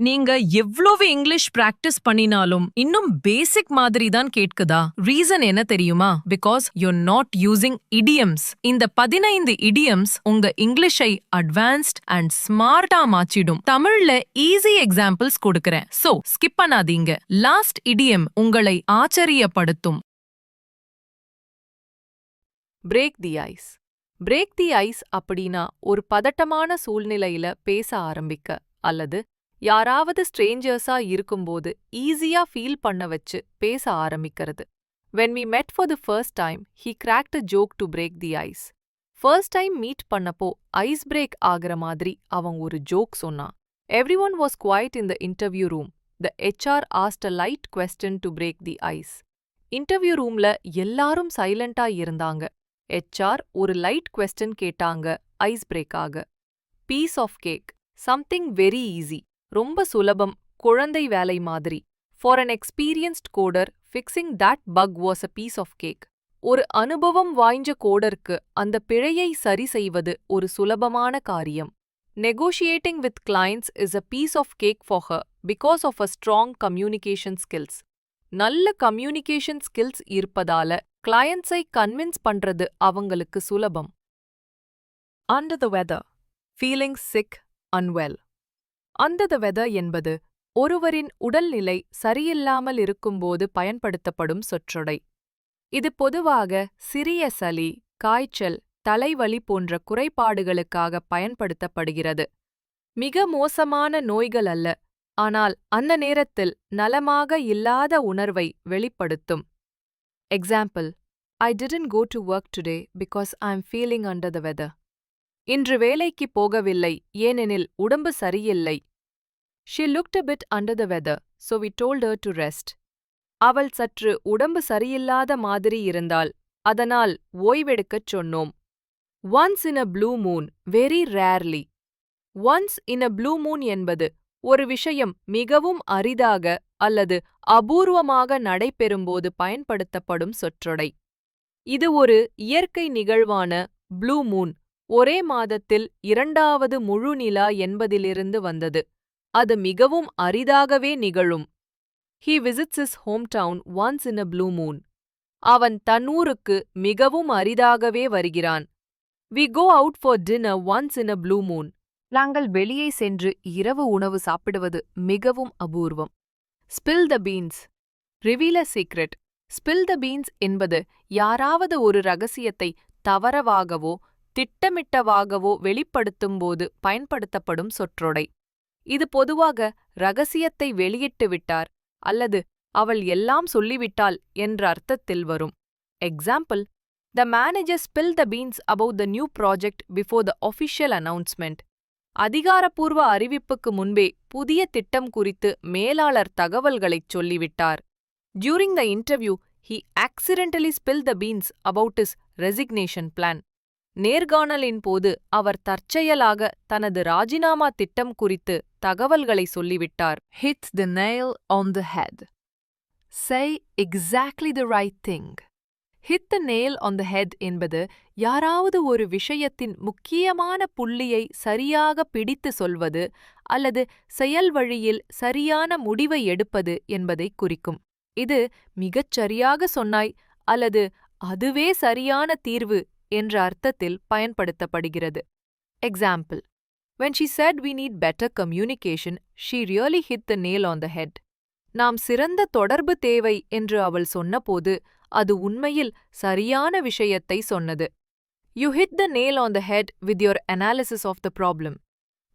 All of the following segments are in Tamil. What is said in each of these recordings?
நீங்க எவ்வளவு இங்கிலீஷ் பிராக்டிஸ் பண்ணினாலும் இன்னும் பேசிக் மாதிரி தான் கேட்குதா? ரீசன் என்ன தெரியுமா? Because you not using idioms. இந்த 15 இடியம்ஸ் உங்க இங்கிலீஷை அட்வான்ஸ்ட் அண்ட் ஸ்மார்ட்டா மாற்றிடும். தமிழ்ல ஈஸி எக்ஸாம்பிள்ஸ் கொடுக்கறேன். சோ ஸ்கிப் பண்ணாதீங்க. லாஸ்ட் இடியம் உங்களை ஆச்சரியப்படுத்தும். Break the ice. Break the ice அப்படின்னா ஒரு பதட்டமான சூழ்நிலையில பேச ஆரம்பிக்க அல்லது யாராவது ஸ்ட்ரேஞ்சர்ஸா இருக்கும்போது ஈஸியா ஃபீல் பண்ண வச்சு பேச ஆரம்பிக்கிறது. When we met for the first time, he cracked a joke to break the ice. First time meet பண்ணப்போ ஐஸ் பிரேக் ஆகிற மாதிரி அவன் ஒரு ஜோக் சொன்னான். Everyone was quiet in the interview room. The HR asked a light question to break the ice. Interview ரூம்ல எல்லாரும் சைலண்டா இருந்தாங்க. HR ஒரு லைட் கொஸ்டின் கேட்டாங்க ஐஸ் பிரேக் ஆக. Piece of cake. Something very easy. ரொம்ப சுலபம், குழந்தை வேலை மாதிரி. For an experienced coder, fixing that bug was a piece of cake. ஒரு அனுபவம் வாய்ந்த கோடருக்கு அந்த பிழையை சரி செய்வது ஒரு சுலபமான காரியம். Negotiating with clients is a piece of cake for her because of a strong communication skills. நல்ல கம்யூனிகேஷன் ஸ்கில்ஸ் இருப்பதால கிளையண்ட்ஸை கன்வின்ஸ் பண்றது அவங்களுக்கு சுலபம். Under the weather. Feeling sick, unwell. Under the weather என்பது ஒருவரின் உடல்நிலை சரியில்லாமல் இருக்கும்போது பயன்படுத்தப்படும் சொற்றொடை. இது பொதுவாக சிறிய சளி, காய்ச்சல், தலைவலி போன்ற குறைபாடுகளுக்காக பயன்படுத்தப்படுகிறது. மிக மோசமான நோய்கள் அல்ல, ஆனால் அந்த நேரத்தில் நலமாக இல்லாத உணர்வை வெளிப்படுத்தும். Example: I didn't go to work today because I'm feeling under the weather. இன்று வேலைக்கு போகவில்லை ஏனெனில் உடம்பு சரியில்லை. She looked a bit under the weather, so we told her to rest. அவள் சற்று உடம்பு சரியில்லாத மாதிரி இருந்தாள், அதனால் ஓய்வெடுக்கச் சொன்னோம். Once in a blue moon, very rarely. Once in a blue moon என்பது ஒரு விஷயம் மிகவும் அரிதாக அல்லது அபூர்வமாக நடைபெறும்போது பயன்படுத்தப்படும் சொற்றொடை. இது ஒரு இயற்கை நிகழ்வான ப்ளூ மூன், ஒரே மாதத்தில் இரண்டாவது முழு நிலா என்பதிலிருந்து வந்தது. அது மிகவும் அரிதாகவே நிகழும். He visits his hometown once in a blue moon. அவன் தன் ஊருக்கு மிகவும் அரிதாகவே வருகிறான். We go out for dinner once in a blue moon. நாங்கள் வெளியே சென்று இரவு உணவு சாப்பிடுவது மிகவும் அபூர்வம். Spill the beans. Reveal a secret. Spill the beans என்பது யாராவது ஒரு ரகசியத்தை தவறவாகவோ திட்டமிட்டவாகவோ வெளிப்படுத்தும்போது பயன்படுத்தப்படும் சொற்றொடை. இது பொதுவாக ரகசியத்தை வெளியிட்டு விட்டார் அல்லது அவள் எல்லாம் சொல்லிவிட்டாள் என்ற அர்த்தத்தில் வரும். Example: The manager spilled the beans about the new project before the official announcement. அதிகாரப்பூர்வ அறிவிப்புக்கு முன்பே புதிய திட்டம் குறித்து மேலாளர் தகவல்களைச் சொல்லிவிட்டார். During the interview, he accidentally spilled the beans about his resignation plan. நேர்காணலின் போது அவர் தற்செயலாக தனது ராஜினாமா திட்டம் குறித்து தகவல்களை சொல்லிவிட்டார். Hit the nail on the head. Say exactly the right thing. Hit the nail on the head என்பது யாராவது ஒரு விஷயத்தின் முக்கியமான புள்ளியை சரியாக பிடித்து சொல்வது அல்லது செயல் வழியில் சரியான முடிவை எடுப்பது என்பதை குறிக்கும். இது மிகச் சரியாக சொன்னாய் அல்லது அதுவே சரியான தீர்வு என்ற அர்த்தத்தில் பயன்படுத்தப்படுகிறது. Example: When she said we need better communication, she really hit the nail on the head. நாம் சிறந்த தொடர்பு தேவை என்று அவள் சொன்னபோது அது உண்மையில் சரியான விஷயத்தை சொன்னது. You hit the nail on the head with your analysis of the problem.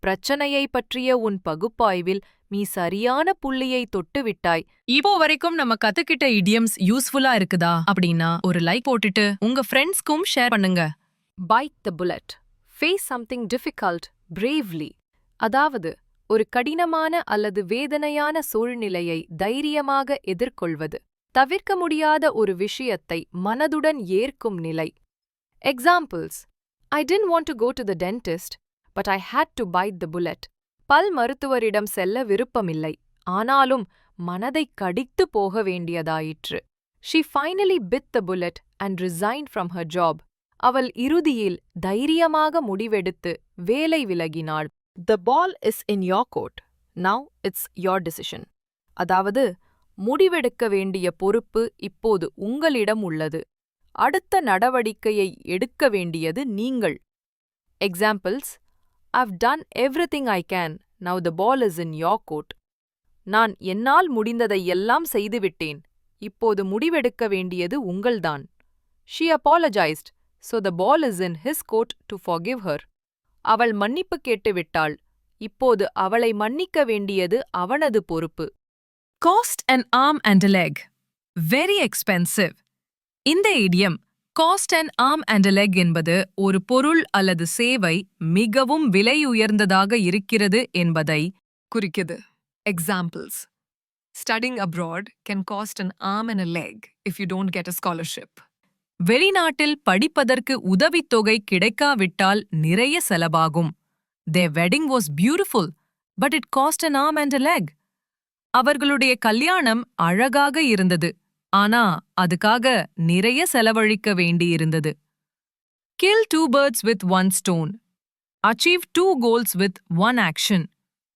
பிரச்சனையை பற்றிய உன் பகுப்பாய்வில் நீ சரியான புள்ளியை தொட்டுவிட்டாய். இப்போ வரைக்கும் நம்ம கத்துக்கிட்ட இடியம்ஸ் யூஸ்ஃபுல்லா இருக்குதா அப்படின்னா ஒரு லைக் போட்டுட்டு உங்க ஃப்ரெண்ட்ஸ்க்கும் ஷேர் பண்ணுங்க. Bite the bullet. Face something difficult bravely. அதாவது ஒரு கடினமான அல்லது வேதனையான சூழ்நிலையை தைரியமாக எதிர்கொள்வது. தவிர்க்க முடியாத ஒரு விஷயத்தை மனதுடன் ஏற்கும் நிலை. Examples: I didn't want to go to the dentist, but I had to bite the bullet. பல் மருத்துவரிடம் செல்ல விருப்பமில்லை, ஆனாலும் மனதை கடித்து போக வேண்டியதாயிற்று. She finally bit the bullet and resigned from her job. அவள் இறுதியில் தைரியமாக முடிவெடுத்து வேலை விலகினாள். The ball is in your court. Now it's your decision. அதாவது, முடிவெடுக்க வேண்டிய பொறுப்பு இப்போது உங்களிடம் உள்ளது. அடுத்த நடவடிக்கையை எடுக்க வேண்டியது நீங்கள். Examples: I've done everything I can. Now the ball is in your court. நான் என்னால் முடிந்ததை எல்லாம் செய்துவிட்டேன். இப்போது முடிவெடுக்க வேண்டியது உங்கள்தான். She apologized, so the ball is in his court to forgive her. அவள் மன்னிப்பு கேட்டுவிட்டாள். இப்போது அவளை மன்னிக்க வேண்டியது அவனது பொறுப்பு. Cost an arm and a leg. Very expensive. இந்த இடியம் cost an arm and a leg என்பது ஒரு பொருள் அல்லது சேவை மிகவும் விலை உயர்ந்ததாக இருக்கிறது என்பதை குறிக்கிறது. Examples: Studying abroad can cost an arm and a leg if you don't get a scholarship. வெளிநாட்டில் படிப்பதற்கு உதவித்தொகை கிடைக்காவிட்டால் நிறைய செலவாகும். Their wedding was beautiful, but it cost an arm and a leg. அவர்களுடைய கல்யாணம் அழகாக இருந்தது, ஆனா அதுக்காக நிறைய செலவழிக்க வேண்டியிருந்தது. Kill two birds with one stone. Achieve two goals with one action.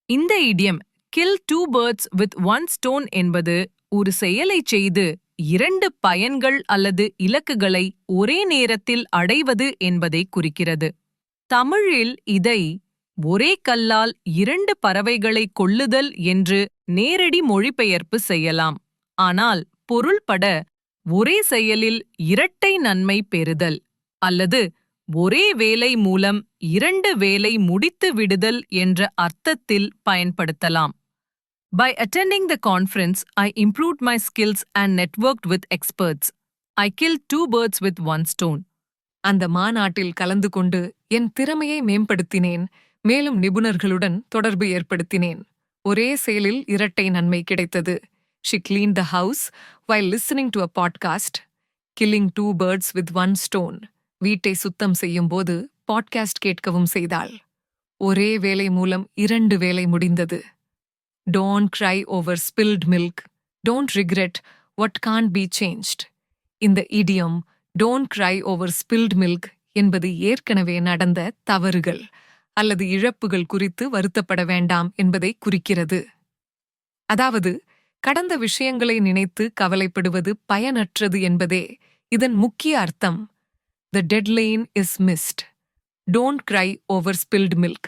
இந்த இடியம் kill two birds with one stone என்பது ஒரு செயலைச் செய்து இரண்டு பயன்கள் அல்லது இலக்குகளை ஒரே நேரத்தில் அடைவது என்பதை குறிக்கிறது. தமிழில் இதை ஒரே கல்லால் இரண்டு பறவைகளை கொல்லுதல் என்று நேரடி மொழிபெயர்ப்பு செய்யலாம். ஆனால் பொருள்பட ஒரே செயலில் இரட்டை நன்மை பெறுதல் அல்லது ஒரே வேலை மூலம் இரண்டு வேலை முடித்து விடுதல் என்ற அர்த்தத்தில் பயன்படுத்தலாம். By attending the conference, I improved my skills and networked with experts. I killed two birds with one stone. அந்த மாநாட்டில் கலந்து கொண்டு என் திறமையை மேம்படுத்தினேன், மேலும் நிபுணர்களுடன் தொடர்பு ஏற்படுத்தினேன். ஒரே செயலில் இரட்டை நன்மை கிடைத்தது. She cleaned the house while listening to a podcast. Killing two birds with one stone. வீட்டை சுத்தம் செய்யும்போது பாட்காஸ்ட் கேட்கவும் செய்தாள். ஒரே வேலை மூலம் இரண்டு வேலை முடிந்தது. Don't cry over spilled milk. Don't regret what can't be changed. இந்த idiom don't cry over spilled milk என்பது ஏற்கனவே நடந்த தவறுகள் அல்லது இழப்புகள் குறித்து வருத்தப்பட வேண்டாம் என்பதை குறிக்கிறது. அதாவது, கடந்த விஷயங்களை நினைத்து கவலைப்படுவது பயனற்றது என்பதே இதன் முக்கிய அர்த்தம். The deadline is missed. Don't cry over spilled milk.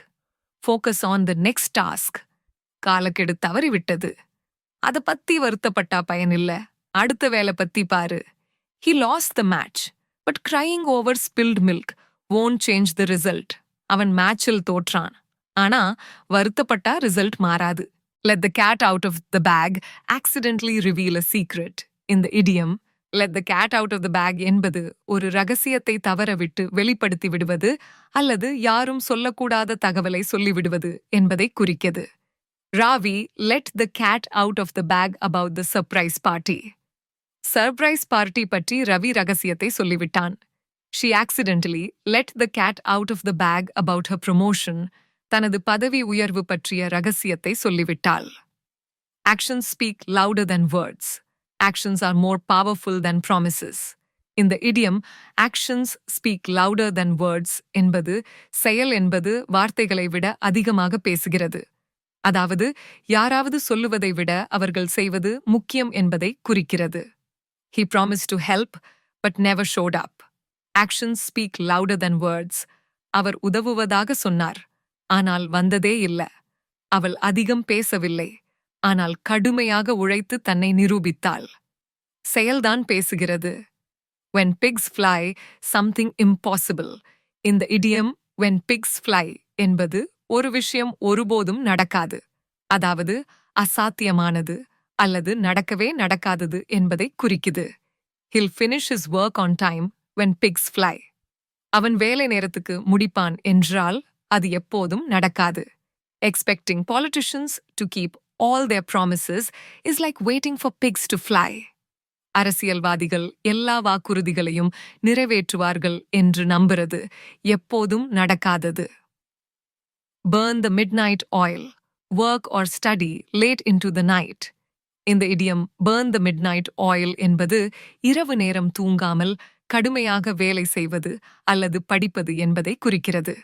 Focus on the next task. காலக்கெடு தவறிவிட்டது. அதை பத்தி வருத்தப்பட்டா பயனில்ல, அடுத்த வேலை பத்தி பாரு. He lost the match, but crying over spilled milk won't change the result. அவன் மேட்சில் தோற்றான், ஆனா வருத்தப்பட்டா ரிசல்ட் மாறாது. Let the cat out of the bag accidentally reveal a secret. இந்த idiom let the cat out of the bag என்பது ஒரு ரகசியத்தை தவறவிட்டு வெளிப்படுத்தி விடுவது அல்லது யாரும் சொல்லக்கூடாத தகவலை சொல்லிவிடுவது என்பதை குறிக்கிறது. Ravi let the cat out of the bag about the surprise party. Surprise party பற்றி ரவி ரகசியத்தை சொல்லிவிட்டான். She accidentally let the cat out of the bag about her promotion. தனது பதவி உயர்வு பற்றிய ரகசியத்தை சொல்லிவிட்டாள். Actions speak louder than words. Actions are more powerful than promises. இந்த idiom actions speak louder than words என்பது செயல் என்பது வார்த்தைகளை விட அதிகமாக பேசுகிறது. அதாவது, யாராவது சொல்லுவதை விட அவர்கள் செய்வது முக்கியம் என்பதை குறிக்கிறது. He promised to help, but never showed up. Actions speak louder than words. அவர் உதவுவதாக சொன்னார், ஆனால் வந்ததே இல்ல. அவள் அதிகம் பேசவில்லை, ஆனால் கடுமையாக உழைத்து தன்னை நிரூபித்தாள். செயல்தான் பேசுகிறது. When pigs fly, something impossible. இந்த idiom when pigs fly என்பது ஒரு விஷயம் ஒருபோதும் நடக்காது, அதாவது அசாத்தியமானது அல்லது நடக்கவே நடக்காதது என்பதை குறிக்குது. He'll finish his work on time when pigs fly. அவன் வேலை நேரத்துக்கு முடிப்பான் என்றால் அது எப்போதும் நடக்காது. Expecting politicians to keep all their promises is like waiting for pigs to fly. அரசியல்வாதிகள் எல்லா வாக்குறுதிகளையும் நிறைவேற்றுவார்கள் என்று நம்புறது எப்போதும் நடக்காதது. Burn the midnight oil. Work or study late into the night. இந்த idiom burn the midnight oil என்பது இரவு நேரம் தூங்காமல் கடுமையாக வேலை செய்வது அல்லது படிப்பது என்பதை குறிக்கிறது.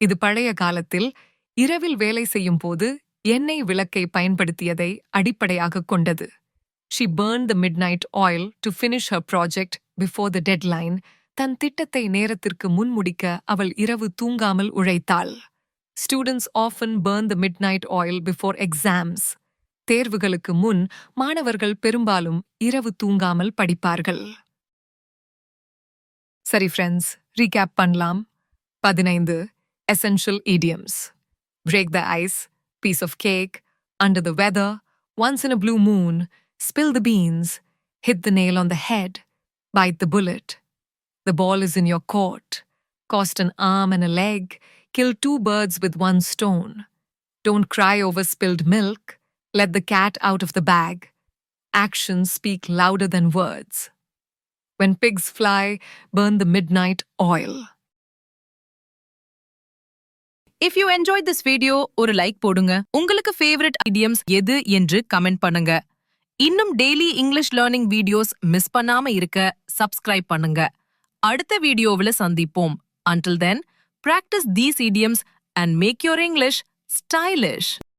இது பழைய காலத்தில் இரவில் வேலை செய்யும் போது எண்ணெய் விளக்கை பயன்படுத்தியதை அடிப்படையாகக் கொண்டது. She burned the midnight oil to finish her project before the deadline. தன் திட்டத்தை நேரத்திற்கு முன்முடிக்க அவள் இரவு தூங்காமல் உழைத்தாள். Students often burn the midnight oil before exams. தேர்வுகளுக்கு முன் மாணவர்கள் பெரும்பாலும் இரவு தூங்காமல் படிப்பார்கள். சரி ஃப்ரெண்ட்ஸ், ரீகேப் பண்ணலாம். 15 essential idioms. Break the ice, piece of cake, under the weather, once in a blue moon, spill the beans, hit the nail on the head, bite the bullet. The ball is in your court. Cost an arm and a leg, kill 2 birds with 1 stone. Don't cry over spilled milk. Let the cat out of the bag. Actions speak louder than words. When pigs fly, burn the midnight oil. If you enjoyed this video, ஒரு லைக் போடுங்க. உங்களுக்கு ஃபேவரட் idioms எது என்று கமெண்ட் பண்ணுங்க. இன்னும் daily English learning videos miss பண்ணாம இருக்க சப்ஸ்கிரைப் பண்ணுங்க. அடுத்த வீடியோவில் சந்திப்போம். Until then, practice these idioms and make your English stylish.